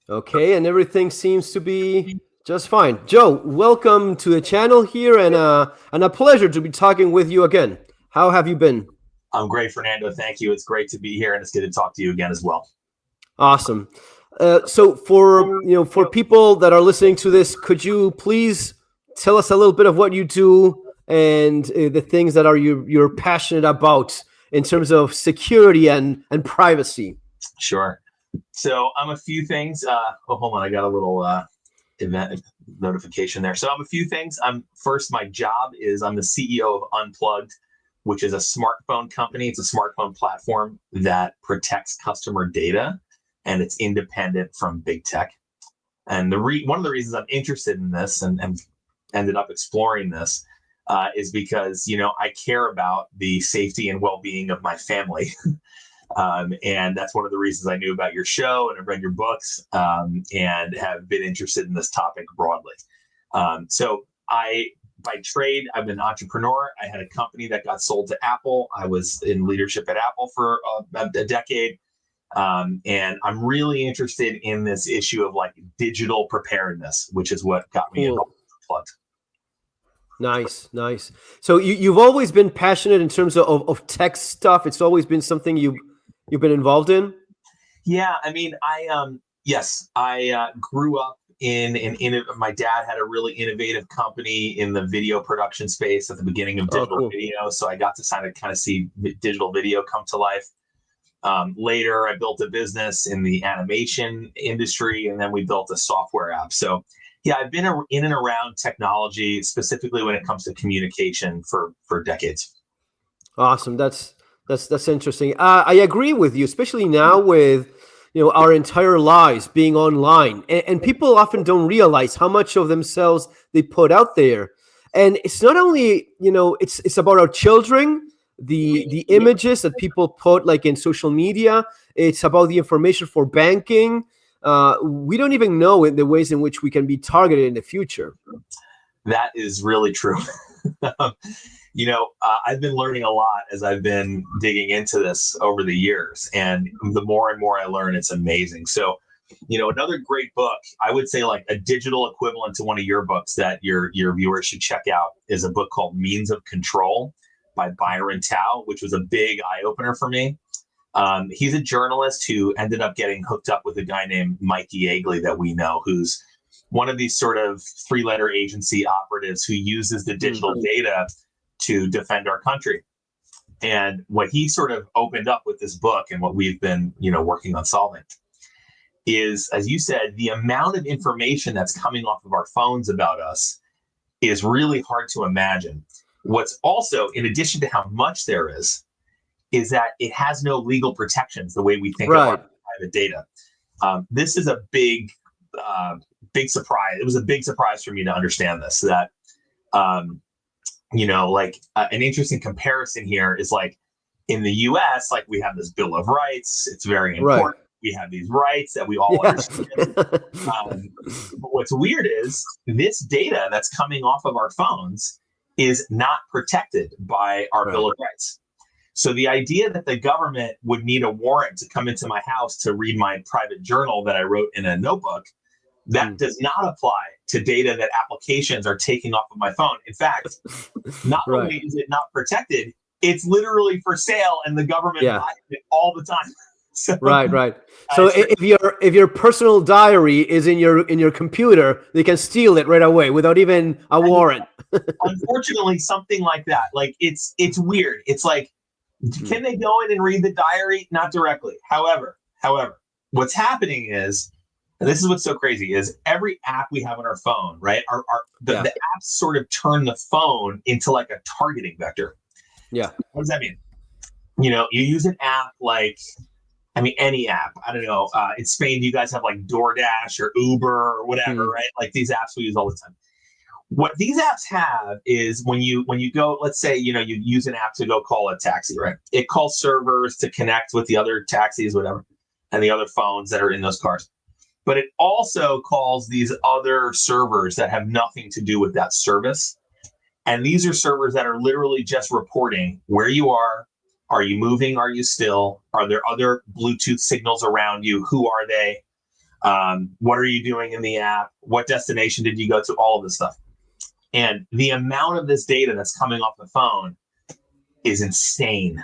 Okay, and everything seems to be just fine. Joe, welcome to the channel here, and a pleasure to be talking with you again. How have you been? I'm great, Fernando. Thank you. It's great to be here, and it's good to talk to you again as well. Awesome. So for people that are listening to this, could you please tell us a little bit of what you do and the things that you're passionate about in terms of security and privacy? Sure. So I'm a few things. Hold on. I got a little event notification there. So I'm a few things. My job is I'm the CEO of Unplugged, which is a smartphone company. It's a smartphone platform that protects customer data, and it's independent from big tech. And one of the reasons I'm interested in this and ended up exploring this is because I care about the safety and well-being of my family. And that's one of the reasons I knew about your show and I've read your books and have been interested in this topic broadly. By trade, I'm an entrepreneur. I had a company that got sold to Apple. I was in leadership at Apple for a decade. And I'm really interested in this issue of like digital preparedness, which is what got me involved Cool. with Unplugged. Nice, nice. So you've always been passionate in terms of tech stuff. It's always been something you've been involved in. Yeah, I mean, I grew up my dad had a really innovative company in the video production space at the beginning of Oh, digital cool. video. So I got to kind of see digital video come to life. Later, I built a business in the animation industry, and then we built a software app. So, yeah, I've been in and around technology, specifically when it comes to communication for decades. Awesome. That's interesting. I agree with you, especially now with our entire lives being online, and people often don't realize how much of themselves they put out there. And it's not only it's about our children, the images that people put like in social media. It's about the information for banking. We don't even know the ways in which we can be targeted in the future. That is really true. I've been learning a lot as I've been digging into this over the years, and the more and more I learn, it's amazing. So, another great book, I would say like a digital equivalent to one of your books that your viewers should check out is a book called Means of Control by Byron Tao, which was a big eye opener for me. He's a journalist who ended up getting hooked up with a guy named Mike Yeagley that we know, who's one of these sort of three-letter agency operatives who uses the digital data to defend our country. And what he sort of opened up with this book and what we've been, working on solving is, as you said, the amount of information that's coming off of our phones about us is really hard to imagine. What's also, in addition to how much there is that it has no legal protections the way we think of our Right. private data. This is a big surprise. It was a big surprise for me to understand this, that, an interesting comparison here is like in the US, like we have this Bill of Rights. It's very Right. important. We have these rights that we all Yeah. understand. But what's weird is this data that's coming off of our phones is not protected by our Right. Bill of Rights. So the idea that the government would need a warrant to come into my house to read my private journal that I wrote in a notebook, that does not apply to data that applications are taking off of my phone. In fact, not Right. only is it not protected, it's literally for sale and the government Yeah. buys it all the time. So Right. Right. So it's if your personal diary is in your computer, they can steal it right away without even a warrant. unfortunately something like that. Like it's weird. It's like, Hmm. can they go in and read the diary? Not directly. However, what's happening is, and this is what's so crazy, is every app we have on our phone, right? The Yeah. apps sort of turn the phone into like a targeting vector. Yeah. What does that mean? You use an app like, I mean, any app. I don't know. In Spain, you guys have like DoorDash or Uber or whatever, Hmm. right? Like these apps we use all the time. What these apps have is when you go, let's say, you use an app to go call a taxi, right? It calls servers to connect with the other taxis, whatever, and the other phones that are in those cars. But it also calls these other servers that have nothing to do with that service. And these are servers that are literally just reporting where you are. Are you moving? Are you still? Are there other Bluetooth signals around you? Who are they? What are you doing in the app? What destination did you go to? All of this stuff. And the amount of this data that's coming off the phone is insane.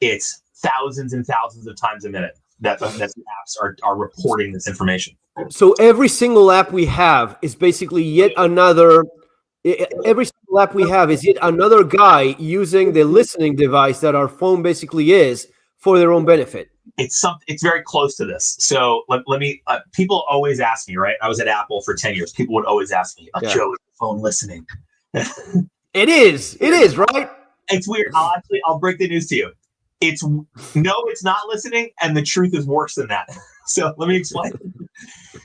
It's thousands and thousands of times a minute that the apps are reporting this information. So every single app we have is basically yet another. Every single app we have is yet another guy using the listening device that our phone basically is for their own benefit. It's very close to this. So let me. People always ask me, right? I was at Apple for 10 years. People would always ask me, Joe, is the phone listening? It is, right? It's weird. I'll break the news to you. It's not listening, and the truth is worse than that. So let me explain.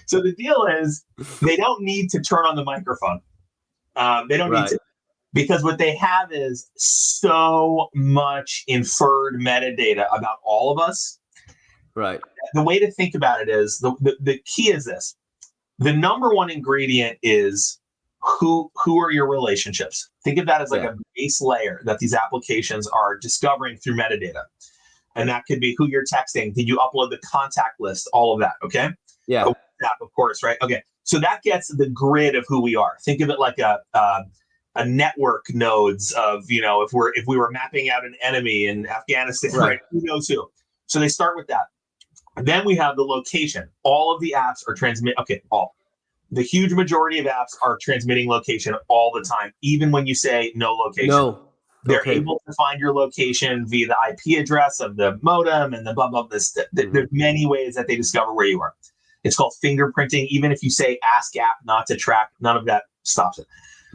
So the deal is, they don't need to turn on the microphone. They don't need to, because what they have is so much inferred metadata about all of us. Right. The way to think about it is the key is this: the number one ingredient is who are your relationships. Think of that as like a base layer that these applications are discovering through metadata. And that could be who you're texting. Did you upload the contact list? All of that. Okay. Yeah. WhatsApp, of course. Right. Okay. So that gets the grid of who we are. Think of it like a network nodes of, if we were mapping out an enemy in Afghanistan, right? Who knows who? So they start with that. And then we have the location. All of the apps are the huge majority of apps are transmitting location all the time, even when you say no location. No. They're able to find your location via the IP address of the modem and the blah, blah, blah. There's many ways that they discover where you are. It's called fingerprinting. Even if you say ask app not to track, none of that stops it.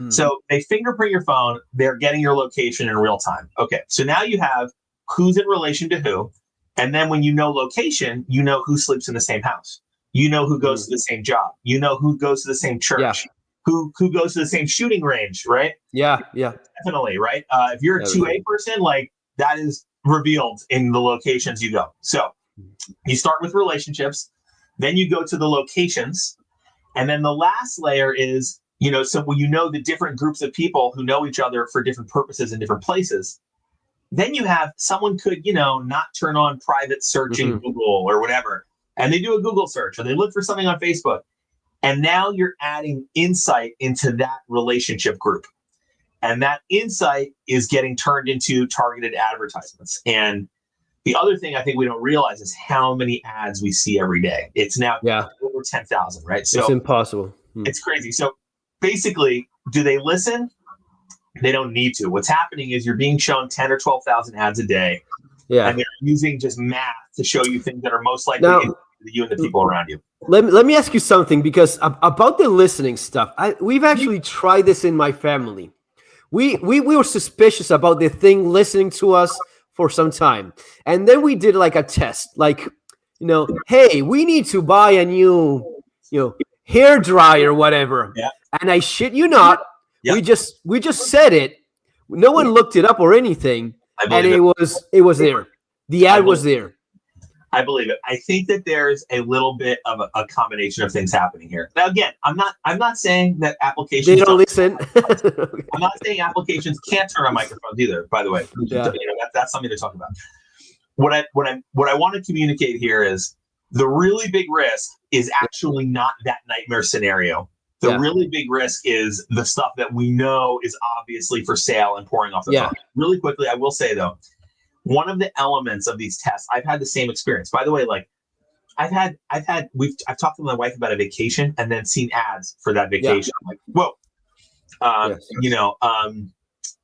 So they fingerprint your phone. They're getting your location in real time. Okay. So now you have who's in relation to who. And then when you know location, you know who sleeps in the same house. You know who goes to the same job. You know who goes to the same church. Who goes to the same shooting range, right? Yeah. Definitely, right? If you're a 2A person, like that is revealed in the locations you go. So you start with relationships, then you go to the locations, and then the last layer is, so when you know the different groups of people who know each other for different purposes in different places, then you have someone could, not turn on private search in Google or whatever, and they do a Google search or they look for something on Facebook. And now you're adding insight into that relationship group. And that insight is getting turned into targeted advertisements. And the other thing I think we don't realize is how many ads we see every day. It's now over 10,000, right? So it's impossible. It's crazy. So basically, do they listen? They don't need to. What's happening is you're being shown 10 or 12,000 ads a day. Yeah. And they're using just math to show you things that are most likely to you and the people around you. Let me ask you something, because about the listening stuff, we've actually tried this in my family. We were suspicious about the thing listening to us for some time. And then we did like a test, like, hey, we need to buy a new, hair dryer, whatever. Yeah. And I shit you not, we just said it. No one looked it up or anything. And it was there. The ad was there. I believe it. I think that there's a little bit of a combination of things happening here. Now, again, I'm not saying that applications they don't listen. I'm not saying applications can't turn on microphones either. By the way, that's something to talk about. What I want to communicate here is the really big risk is actually not that nightmare scenario. The really big risk is the stuff that we know is obviously for sale and pouring off the phone. Really quickly, I will say though, one of the elements of these tests, I've had the same experience. By the way, like I've talked to my wife about a vacation and then seen ads for that vacation. I'm like, whoa.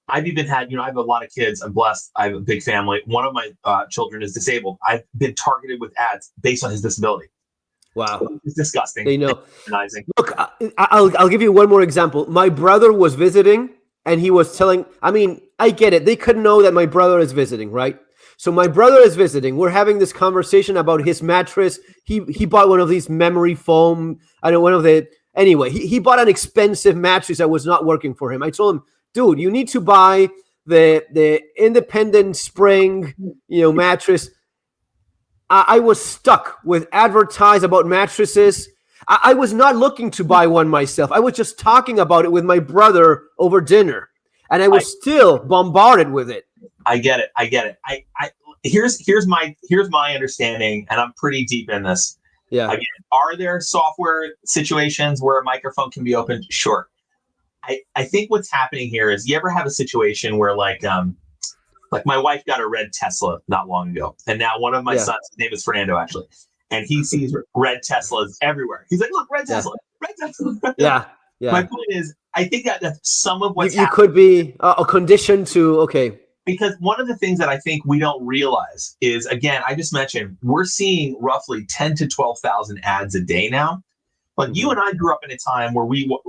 I've even had, I have a lot of kids. I'm blessed. I have a big family. One of my children is disabled. I've been targeted with ads based on his disability. Wow. It's disgusting. They know. Look, I'll give you one more example. My brother was visiting and he was telling, I get it. They couldn't know that my brother is visiting, right? So my brother is visiting. We're having this conversation about his mattress. He bought one of these memory foam. Anyway, he bought an expensive mattress that was not working for him. I told him, dude, you need to buy the independent spring, mattress. I was stuck with advertise about mattresses. I was not looking to buy one myself. I was just talking about it with my brother over dinner, and I was still bombarded with it. I get it. Here's my understanding, and I'm pretty deep in this. Yeah. Again, are there software situations where a microphone can be opened? Sure. I think what's happening here is, you ever have a situation where like my wife got a red Tesla not long ago, and now one of my sons, his name is Fernando actually, and he sees red Teslas everywhere. He's like, look, red Tesla, red Tesla. Yeah. Yeah. My point is, I think that that's some of what's you could be a condition to, okay. Because one of the things that I think we don't realize is, again, I just mentioned, we're seeing roughly 10 to 12,000 ads a day now. But you and I grew up in a time where even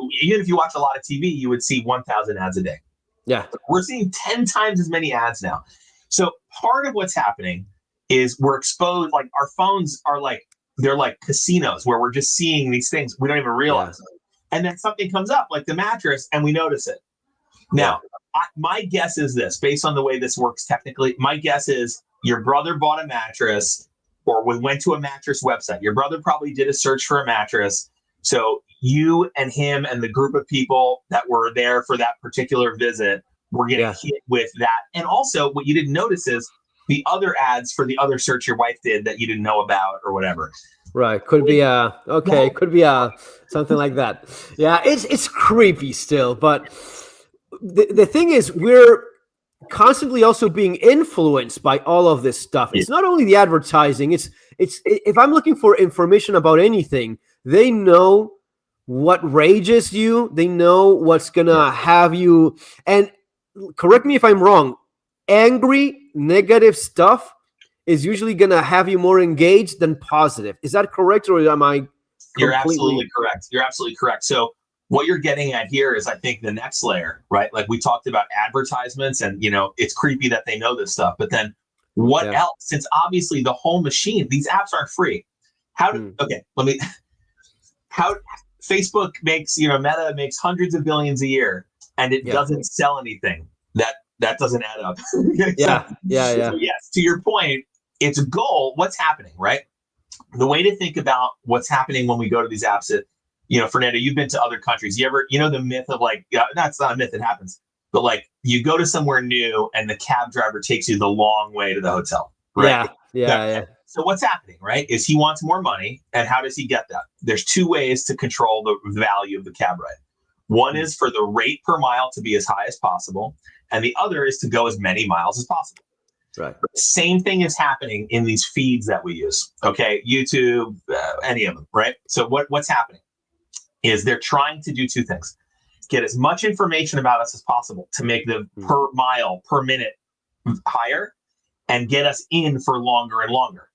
if you watch a lot of TV, you would see 1,000 ads a day. Yeah. We're seeing 10 times as many ads now. So part of what's happening is we're exposed, like our phones are like, they're like casinos where we're just seeing these things we don't even realize. And then something comes up like the mattress and we notice it. Now, my guess is this, based on the way this works technically, my guess is your brother bought a mattress, or we went to a mattress website. Your brother probably did a search for a mattress. So you and him and the group of people that were there for that particular visit were getting hit with that. And also what you didn't notice is the other ads for the other search your wife did that you didn't know about or whatever. Right. Could be could be something like that. Yeah, it's creepy still, but the thing is, we're constantly also being influenced by all of this stuff. It's not only the advertising, it's if I'm looking for information about anything, they know what rages you, they know what's gonna have you, and correct me if I'm wrong, angry, negative stuff is usually gonna have you more engaged than positive. Is that correct, or am I You're absolutely correct. You're absolutely correct. So what you're getting at here is, I think, the next layer, right? Like we talked about advertisements, and it's creepy that they know this stuff, but then what else? Since obviously the whole machine, these apps aren't free. How Facebook makes, Meta makes hundreds of billions a year, and it doesn't sell anything. That doesn't add up. So yes, to your point, it's a goal. What's happening, right? The way to think about what's happening when we go to these apps, Fernando, you've been to other countries. You ever, the myth of like, that's not a myth, it happens. But like, you go to somewhere new and the cab driver takes you the long way to the hotel, right? Yeah. So what's happening, right, is he wants more money. And how does he get that? There's two ways to control the value of the cab ride. One is for the rate per mile to be as high as possible. And the other is to go as many miles as possible. Right. Same thing is happening in these feeds that we use. Okay. YouTube, any of them, right? So what's happening is they're trying to do two things: get as much information about us as possible to make the per mile, per minute higher, and get us in for longer and longer.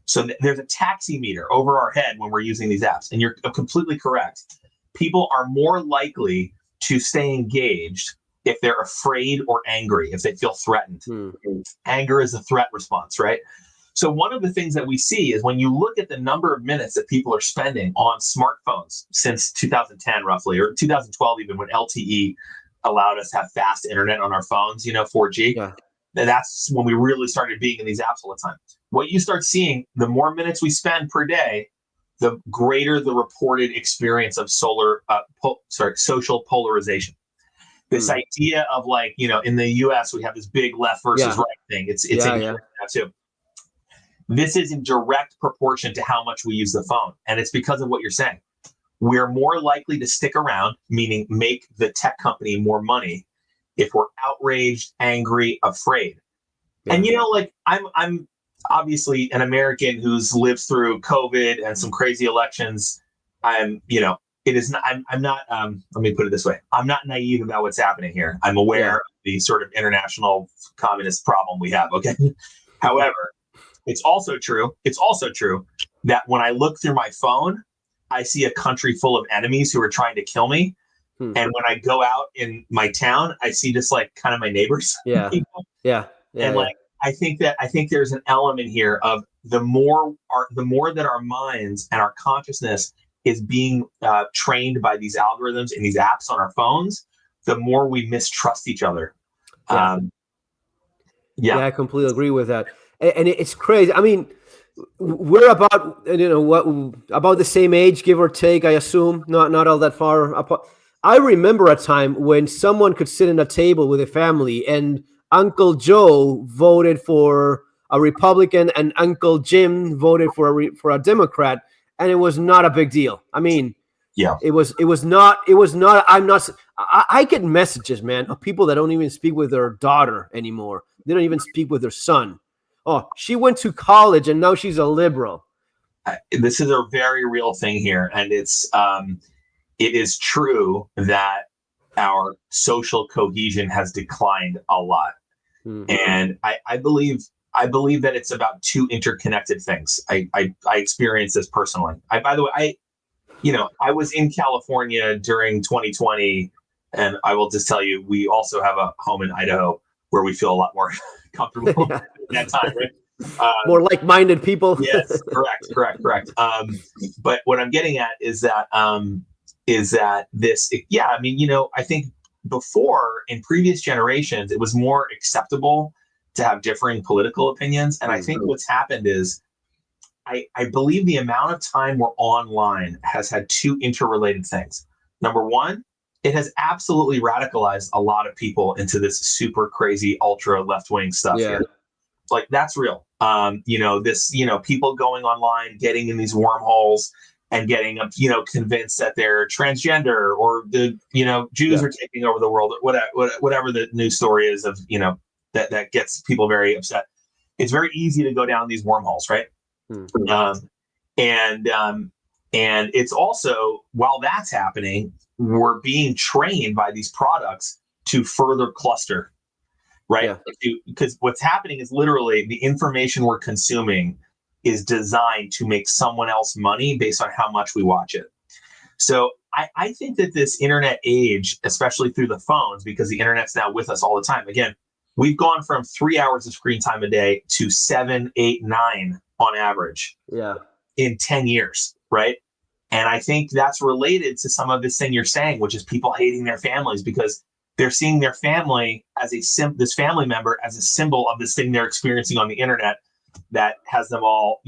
So there's a taxi meter over our head when we're using these apps. And you're completely correct. People are more likely to stay engaged if they're afraid or angry, if they feel threatened. Anger is a threat response, right? So one of the things that we see is when you look at the number of minutes that people are spending on smartphones since 2010, roughly, or 2012, even when LTE allowed us to have fast internet on our phones, 4G. Yeah. That's when we really started being in these apps all the time. What you start seeing, the more minutes we spend per day, the greater the reported experience of social polarization. This idea of like, in the US, we have this big left versus right thing. It's in Europe now too. This is in direct proportion to how much we use the phone. And it's because of what you're saying. We're more likely to stick around, meaning make the tech company more money, if we're outraged, angry, afraid. And I'm obviously an American who's lived through COVID and some crazy elections. I'm not, let me put it this way. I'm not naive about what's happening here. I'm aware of the sort of international communist problem we have. Okay. However, it's also true that when I look through my phone, I see a country full of enemies who are trying to kill me. And when I go out in my town, I see just like kind of my neighbors. I think there's an element here of the more that our minds and our consciousness is being trained by these algorithms and these apps on our phones, the more we mistrust each other. I completely agree with that. And it's crazy. I mean, we're about about the same age, give or take, I assume, not all that far apart. I remember a time when someone could sit at a table with a family and Uncle Joe voted for a Republican and Uncle Jim voted for a Democrat, and it was not a big deal. I mean, Yeah. it was not. I'm not. I get messages, man, of people that don't even speak with their daughter anymore. They don't even speak with their son. Oh, she went to college and now she's a liberal. This is a very real thing here, and it is true that our social cohesion has declined a lot. And I believe that it's about two interconnected things. I experienced this personally. By the way, I was in California during 2020, and I will just tell you, we also have a home in Idaho where we feel a lot more comfortable at that time, right? More like-minded people. Yes, correct. But what I'm getting at is that this, I mean, I think before, in previous generations, it was more acceptable to have differing political opinions. And I think what's happened is I believe the amount of time we're online has had two interrelated things. Number one, it has absolutely radicalized a lot of people into this super crazy, ultra left-wing stuff here. Like, that's real. People going online, getting in these wormholes and getting, convinced that they're transgender, or the, Jews are taking over the world, or whatever the news story is of, that gets people very upset. It's very easy to go down these wormholes, right? And it's also, while that's happening, we're being trained by these products to further cluster, right? Because what's happening is literally the information we're consuming is designed to make someone else money based on how much we watch it. So I think that this internet age, especially through the phones, because the internet's now with us all the time. Again, we've gone from 3 hours of screen time a day to 7, 8, 9 on average in 10 years, right? And I think that's related to some of this thing you're saying, which is people hating their families because they're seeing their family as this family member as a symbol of this thing they're experiencing on the internet that has them all,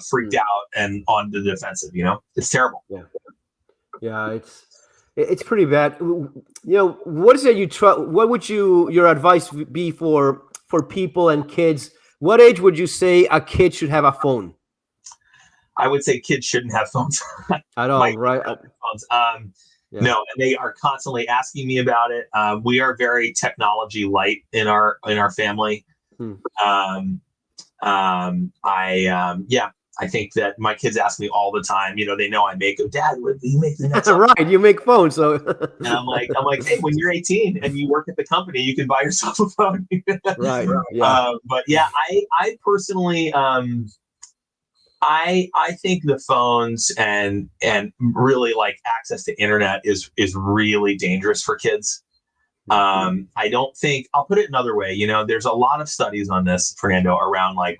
freaked out and on the defensive. It's terrible. Yeah, it's pretty bad. What is it you try? What would your advice be for people and kids? What age would you say a kid should have a phone? I would say kids shouldn't have phones at all, right? Phones. No, and they are constantly asking me about it. We are very technology light in our family. I think that my kids ask me all the time. They know I make them. Dad, what do you make the next? Right, you make phones, so. And I'm like, hey, when you're 18 and you work at the company, you can buy yourself a phone. Right. Yeah. But yeah, I personally, I think the phones and really like access to internet is really dangerous for kids. I don't think, I'll put it another way. There's a lot of studies on this, Fernando, around like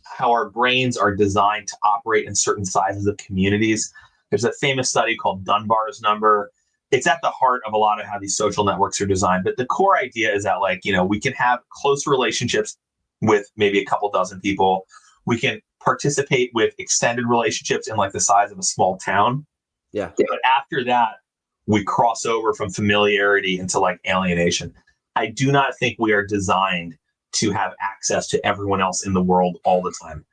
how our brains are designed to operate in certain sizes of communities. There's a famous study called Dunbar's number. It's at the heart of a lot of how these social networks are designed. But the core idea is that we can have close relationships with maybe a couple dozen people. We can participate with extended relationships in like the size of a small town. Yeah. But after that, we cross over from familiarity into like alienation. I do not think we are designed to have access to everyone else in the world all the time.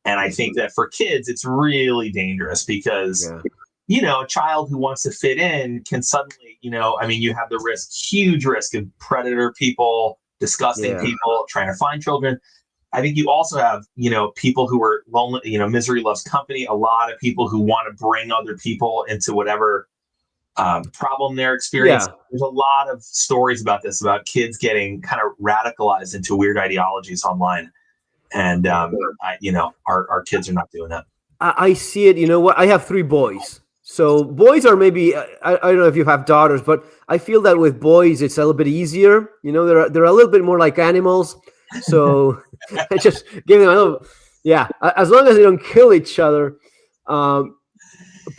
And I think that for kids, it's really dangerous because, a child who wants to fit in can suddenly, you have the huge risk of predator people, disgusting people, trying to find children. I think you also have, people who are lonely, misery loves company, a lot of people who want to bring other people into whatever problem they're experiencing. There's a lot of stories about this, about kids getting kind of radicalized into weird ideologies online. And, our kids are not doing that. I see it. You know what? I have 3 boys. So boys are maybe, I don't know if you have daughters, but I feel that with boys, it's a little bit easier. They're a little bit more like animals. So I just give them a little, as long as they don't kill each other.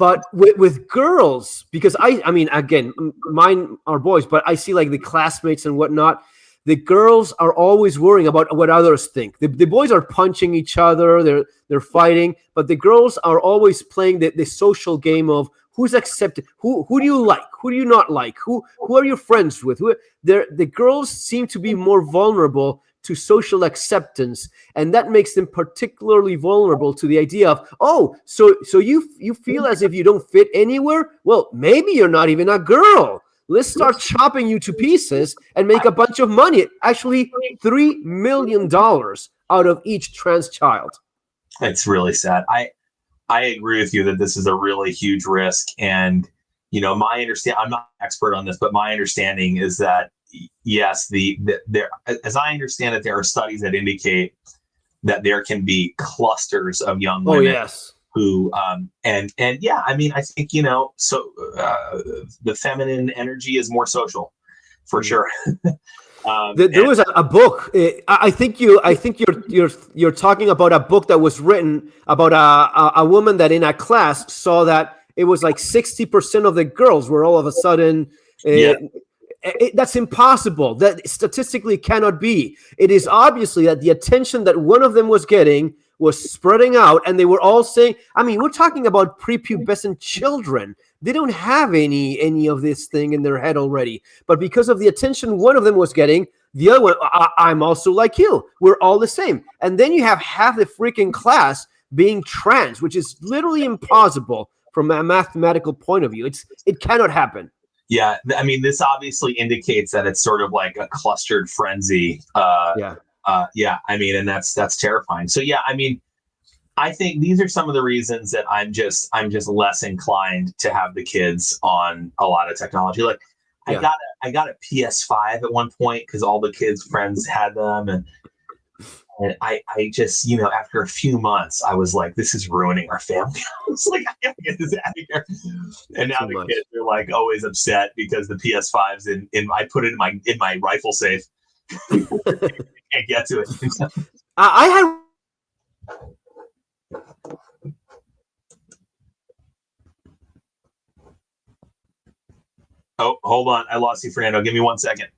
But with girls, because I mean, again, mine are boys, but I see like the classmates and whatnot. The girls are always worrying about what others think. The boys are punching each other, they're fighting, but the girls are always playing the social game of who's accepted, who do you like, who do you not like, who are you friends with? The girls seem to be more vulnerable to social acceptance, and that makes them particularly vulnerable to the idea of, oh, so you feel as if you don't fit anywhere. Well, maybe you're not even a girl. Let's start chopping you to pieces and make a bunch of money. Actually, $3 million out of each trans child. It's really sad. I agree with you that this is a really huge risk. And, my understanding, I'm not an expert on this, but my understanding is that, yes, there, as I understand it, there are studies that indicate that there can be clusters of young women. Oh, yes. Who, and yeah, I mean, I think, so the feminine energy is more social for sure. There was a book. I think you're talking about a book that was written about a woman that in a class saw that it was like 60% of the girls were all of a sudden. That's impossible. That statistically cannot be. It is obviously that the attention that one of them was getting was spreading out, and they were all saying, I mean, we're talking about prepubescent children. They don't have any of this thing in their head already. But because of the attention one of them was getting, the other one, I'm also like you. We're all the same. And then you have half the freaking class being trans, which is literally impossible from a mathematical point of view. It cannot happen. Yeah, I mean, this obviously indicates that it's sort of like a clustered frenzy. I mean, and that's terrifying. So yeah, I mean, I think these are some of the reasons that I'm just less inclined to have the kids on a lot of technology. Like, I got a PS5 at one point because all the kids' friends had them, and I just, after a few months, I was like, this is ruining our family. I was like, I gotta get this out of here. And now the kids are like always upset because the PS5's in I put it in my rifle safe. Can't get to it. I had. Oh, hold on. I lost you, Fernando. Give me 1 second.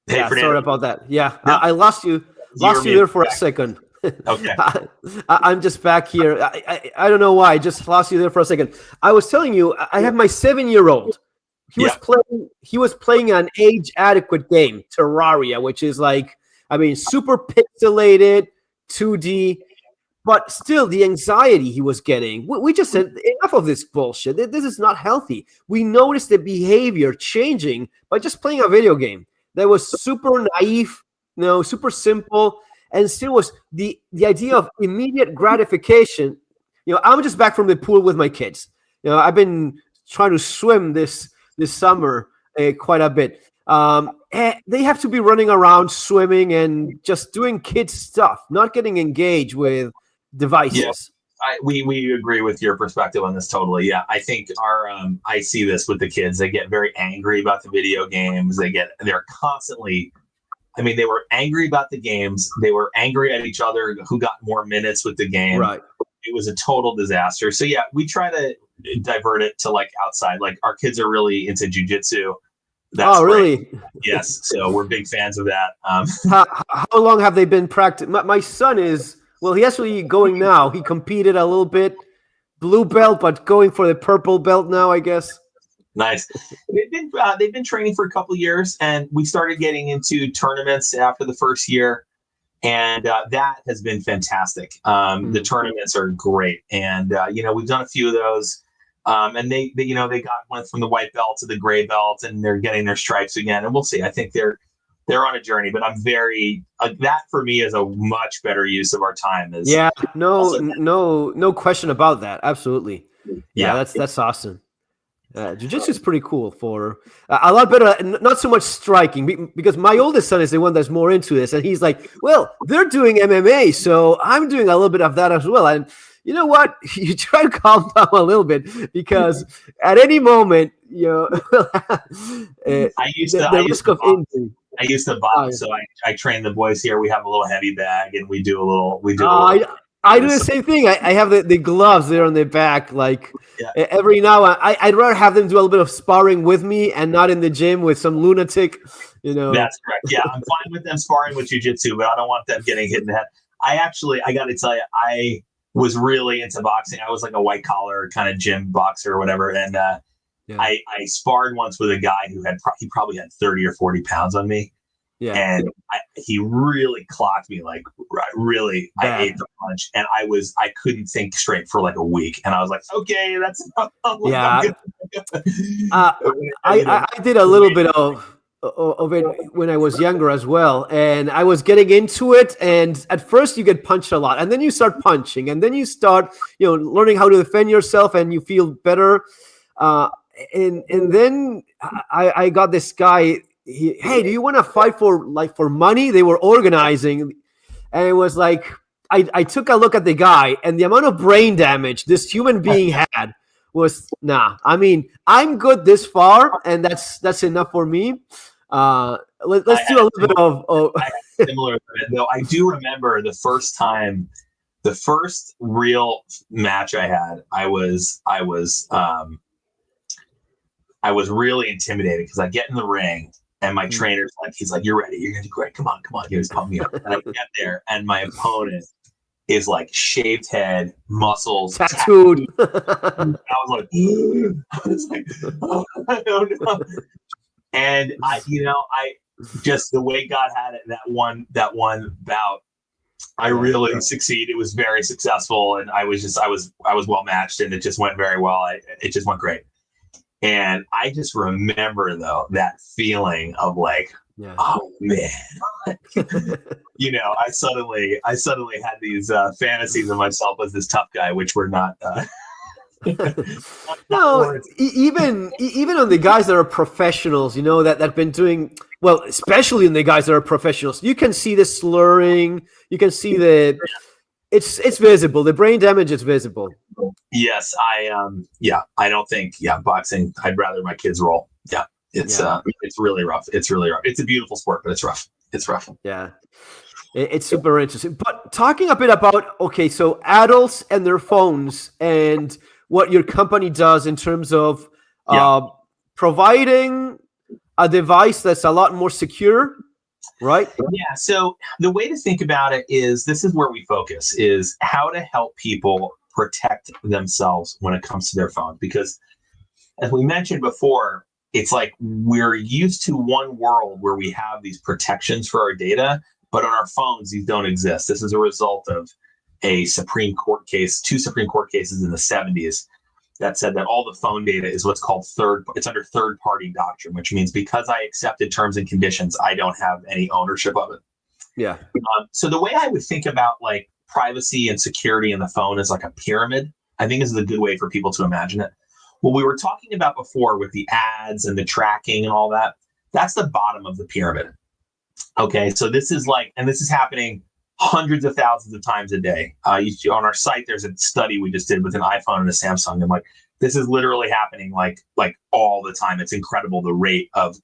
Hey, yeah, Fernando. sorry about that. Yeah, No. I lost you there for a second. Okay. I'm just back here. I don't know why. I just lost you there for a second. I was telling you, I have my 7-year-old. He was playing an age adequate game, Terraria, which is like, I mean, super pixelated, 2D, but still the anxiety he was getting. We just said enough of this bullshit. This is not healthy. We noticed the behavior changing by just playing a video game that was super naive, super simple, and still was the idea of immediate gratification. I'm just back from the pool with my kids. I've been trying to swim this summer quite a bit. They have to be running around swimming and just doing kids stuff, not getting engaged with devices. Yeah. We agree with your perspective on this totally. Yeah, I think I see this with the kids. They get very angry about the video games. They're constantly. I mean, they were angry about the games. They were angry at each other who got more minutes with the game. Right. It was a total disaster. So yeah, we try to divert it to like outside. Like our kids are really into jujitsu. Oh, really? Yes. So we're big fans of that. How long have they been practicing? My son is, well, he actually going now. He competed a little bit, blue belt, but going for the purple belt now, I guess. Nice. They've been training for a couple of years, and we started getting into tournaments after the first year, and that has been fantastic. The tournaments are great, and we've done a few of those, and they went from the white belt to the gray belt, and they're getting their stripes again, and we'll see. I think they're on a journey, but I'm very that for me is a much better use of our time. No question about that. Absolutely. Yeah, that's awesome. Jiu-jitsu is pretty cool for a lot better, not so much striking, because my oldest son is the one that's more into this, and he's like, well, they're doing MMA, so I'm doing a little bit of that as well. And you know what? You try to calm down a little bit, because at any moment, I used to box, so I train the boys here. We have a little heavy bag, and we do a little. I do the same thing. I have the gloves there on their back. Like every now I'd rather have them do a little bit of sparring with me and not in the gym with some lunatic. That's correct. Yeah, I'm fine with them sparring with jiu-jitsu, but I don't want them getting hit in the head. I got to tell you, I was really into boxing. I was like a white collar kind of gym boxer or whatever, and Yeah. I sparred once with a guy who he probably had 30 or 40 pounds on me. Yeah. And he really clocked me, like really. Bad. I ate the punch, and I couldn't think straight for like a week. And I was like, okay, that's enough. Yeah. I did a little bit of it when I was younger as well, and I was getting into it. And at first, you get punched a lot, and then you start punching, and then you start, learning how to defend yourself, and you feel better. And then I got this guy. Hey, do you want to fight for money? They were organizing, and it was like I took a look at the guy, and the amount of brain damage this human being had was nah. I mean, I'm good this far, and that's enough for me. Let's do a little bit of I had similar, though. I do remember the first real match I had. I was really intimidated because I get in the ring. And my trainer's like, he's like, you're ready. You're going to do great. Come on. He was pumping me up. And I get there, and my opponent is like shaved head, muscles, tattooed. I was like, oh, I don't know. And I just the way God had it, that one bout, I really succeeded. It was very successful, and I was well matched, and it just went very well. It just went great. And I just remember, though, that feeling of like, oh man, I suddenly had these fantasies of myself as this tough guy, which were not. No, even on the guys that are professionals, that been doing well, especially in the guys that are professionals, you can see the slurring, you can see it's visible. The brain damage is visible. Yes, I don't think boxing. I'd rather my kids roll. Yeah, it's really rough. It's really rough. It's a beautiful sport, but it's rough. It's rough. Yeah, it's super interesting. But talking a bit about so adults and their phones and what your company does in terms of providing a device that's a lot more secure. Right. Yeah. So the way to think about it is this is where we focus, is how to help people protect themselves when it comes to their phone. Because as we mentioned before, it's like we're used to one world where we have these protections for our data, but on our phones, these don't exist. This is a result of two Supreme Court cases in the 70s that said that all the phone data is what's called it's under third party doctrine, which means because I accepted terms and conditions, I don't have any ownership of it. Yeah. So the way I would think about like privacy and security in the phone is like a pyramid. I think this is a good way for people to imagine it. What we were talking about before with the ads and the tracking and all that, that's the bottom of the pyramid. Okay. So this is happening hundreds of thousands of times a day. On our site, there's a study we just did with an iPhone and a Samsung, and like this is literally happening like all the time. It's incredible the rate of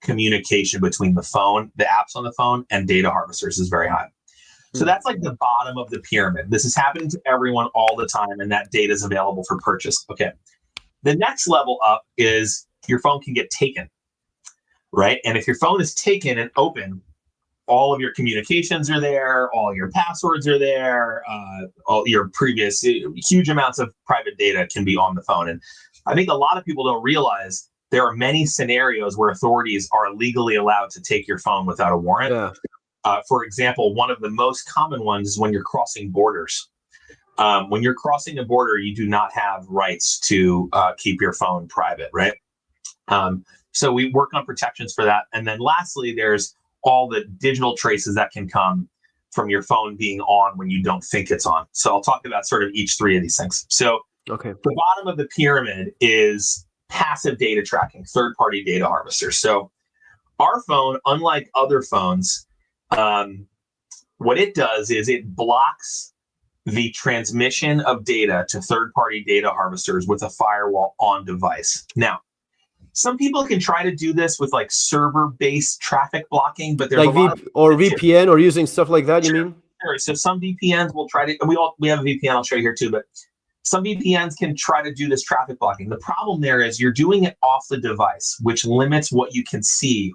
communication between the phone, the apps on the phone, and data harvesters is very high. So that's like the bottom of the pyramid. This is happening to everyone all the time, and that data is available for purchase. Okay. The next level up is your phone can get taken, right? And if your phone is taken and open, all of your communications are there, all your passwords are there, all your previous huge amounts of private data can be on the phone. And I think a lot of people don't realize there are many scenarios where authorities are legally allowed to take your phone without a warrant. Yeah. For example, one of the most common ones is when you're crossing borders. When you're crossing a border, you do not have rights to keep your phone private, right? So we work on protections for that. And then lastly, there's all the digital traces that can come from your phone being on when you don't think it's on. So I'll talk about sort of each three of these things. So the bottom of the pyramid is passive data tracking, third-party data harvesters. So our phone, unlike other phones, what it does is it blocks the transmission of data to third-party data harvesters with a firewall on device. Now, some people can try to do this with like server-based traffic blocking, but there's like VPN or using stuff like that. You mean? Sure. So some VPNs will try to, and we have a VPN. I'll show you here too, but some VPNs can try to do this traffic blocking. The problem there is you're doing it off the device, which limits what you can see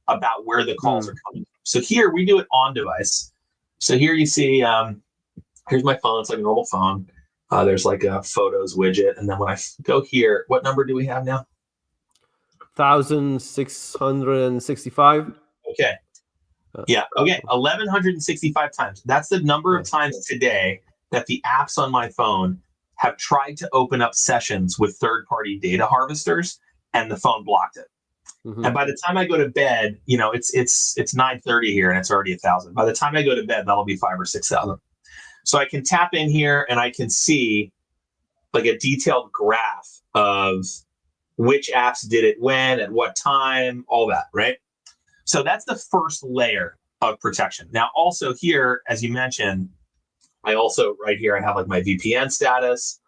about where the calls are coming from. So here we do it on device. So here you see, here's my phone. It's like a normal phone. There's like a photos widget, and then when I go here, what number do we have now? 1,665. Okay. Yeah. Okay. 1,165 times. That's the number of times today that the apps on my phone have tried to open up sessions with third-party data harvesters, and the phone blocked it. Mm-hmm. And by the time I go to bed, it's 9:30 here, and it's already 1,000. By the time I go to bed, that'll be 5,000 or 6,000. So I can tap in here and I can see like a detailed graph of which apps did it when, at what time, all that, right? So that's the first layer of protection. Now, also here, as you mentioned, I also right here, I have like my VPN status.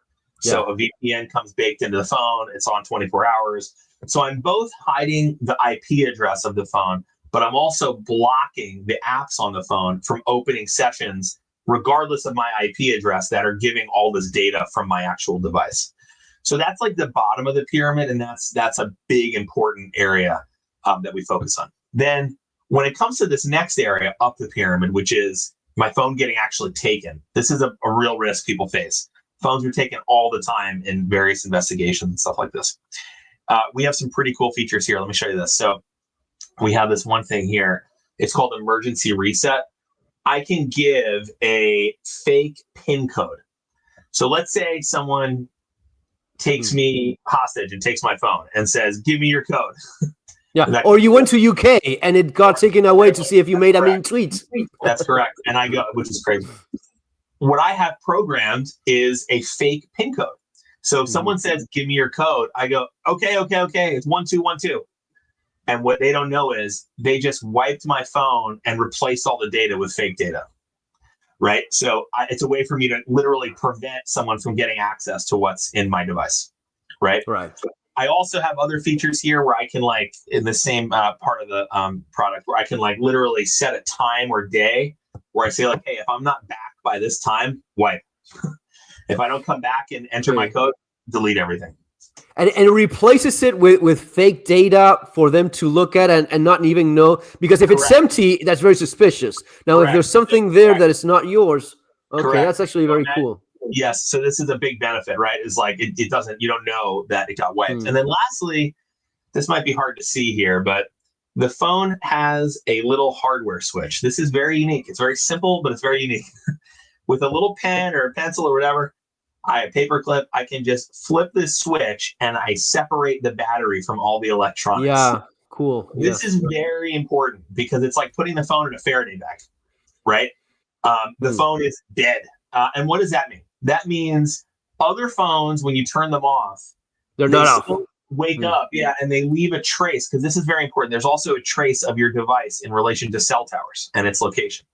So a VPN comes baked into the phone. It's on 24 hours. So I'm both hiding the IP address of the phone, but I'm also blocking the apps on the phone from opening sessions, regardless of my IP address, that are giving all this data from my actual device. So that's like the bottom of the pyramid, and that's a big important area that we focus on. Then when it comes to this next area up the pyramid, which is my phone getting actually taken, this is a real risk people face. Phones are taken all the time in various investigations and stuff like this. We have some pretty cool features here. Let me show you this. So we have this one thing here. It's called emergency reset. I can give a fake PIN code. So let's say someone takes me hostage and takes my phone and says, "Give me your code." Yeah, or you went to UK and it got taken away to see if you made a mean tweet. That's correct. And I go, which is crazy. What I have programmed is a fake PIN code. So if someone says, "Give me your code," I go, okay, it's 1212. And what they don't know is they just wiped my phone and replaced all the data with fake data, right? So it's a way for me to literally prevent someone from getting access to what's in my device, right? Right. I also have other features here where I can like in the same part of the product where I can like literally set a time or day where I say like, hey, if I'm not back by this time, wipe. If I don't come back and enter my code, delete everything. And it replaces it with fake data for them to look at and not even know. Because if it's empty, that's very suspicious. Now, if there's something there that is not yours, that's actually very cool. Yes. So this is a big benefit, right? Is like it doesn't, you don't know that it got wiped. And then lastly, this might be hard to see here, but the phone has a little hardware switch. This is very unique. It's very simple, but it's very unique. With a little pen or a pencil or whatever, a paperclip, I can just flip this switch and I separate the battery from all the electronics. Yeah, cool. This is very important because it's like putting the phone in a Faraday bag, right? The phone is dead. And what does that mean? That means other phones, when you turn them off, they're not off. Wake up, and they leave a trace, because this is very important. There's also a trace of your device in relation to cell towers and its location.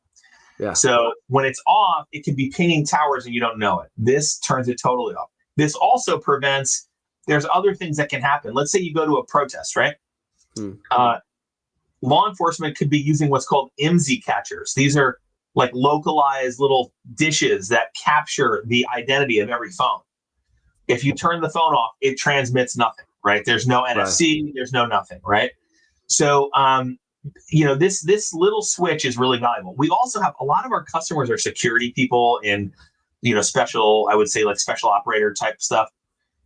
Yeah. So when it's off, it can be pinging towers and you don't know it. This turns it totally off. This also prevents, there's other things that can happen. Let's say you go to a protest, right? Law enforcement could be using what's called IMSI catchers. These are like localized little dishes that capture the identity of every phone. If you turn the phone off, it transmits nothing, right? There's no NFC, there's no nothing, right? So, this little switch is really valuable. We also have a lot of our customers are security people in, special, I would say like special operator type stuff.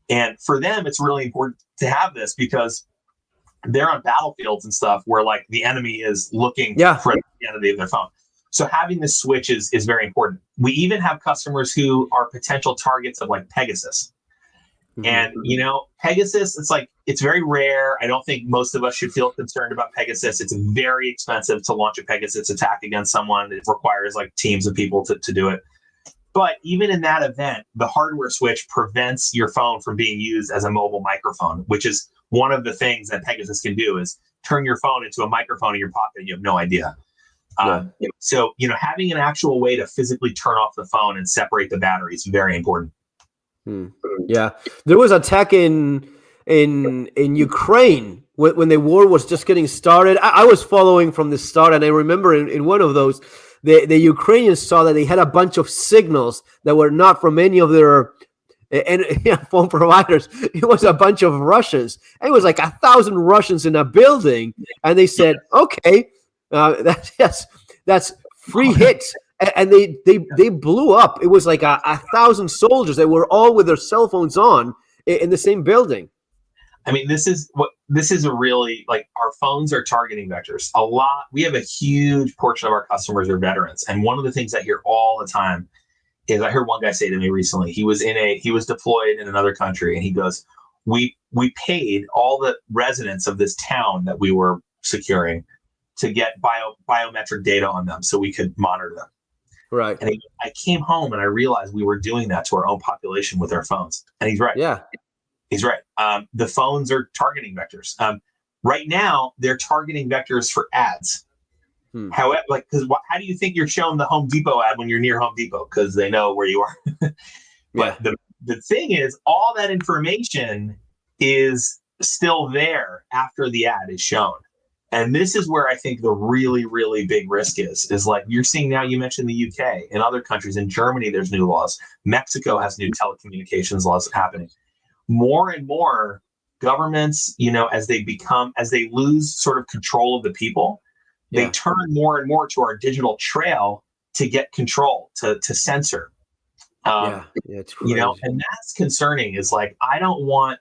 And for them, it's really important to have this because they're on battlefields and stuff where like the enemy is looking for the identity of their phone. So having this switch is very important. We even have customers who are potential targets of like Pegasus. And, Pegasus, it's very rare. I don't think most of us should feel concerned about Pegasus. It's very expensive to launch a Pegasus attack against someone. It requires like teams of people to do it. But even in that event, the hardware switch prevents your phone from being used as a mobile microphone, which is one of the things that Pegasus can do is turn your phone into a microphone in your pocket and you have no idea. So, having an actual way to physically turn off the phone and separate the battery is very important. Yeah, there was an attack in Ukraine when the war was just getting started. I was following from the start, and I remember in one of those, the Ukrainians saw that they had a bunch of signals that were not from any of their phone providers. It was a bunch of Russians. It was like 1,000 Russians in a building, and they said, "Okay, that's free hits." And they blew up. It was like 1,000 soldiers that were all with their cell phones on in the same building. I mean, this is a really, like, our phones are targeting vectors. We have a huge portion of our customers are veterans. And one of the things I hear all the time is, I heard one guy say to me recently, he was deployed in another country, and he goes, we paid all the residents of this town that we were securing to get biometric data on them so we could monitor them. Right. And I came home and I realized we were doing that to our own population with our phones. And he's right. Yeah. He's right. The phones are targeting vectors. Right now, they're targeting vectors for ads. However, how do you think you're showing the Home Depot ad when you're near Home Depot? Because they know where you are. But the thing is, all that information is still there after the ad is shown. And this is where I think the really, really big risk is like you're seeing now. You mentioned the UK. In other countries, in Germany, there's new laws. Mexico has new telecommunications laws happening. More and more governments, as they lose sort of control of the people, they turn more and more to our digital trail to get control, to censor. It's crazy. And that's concerning. Is like, I don't want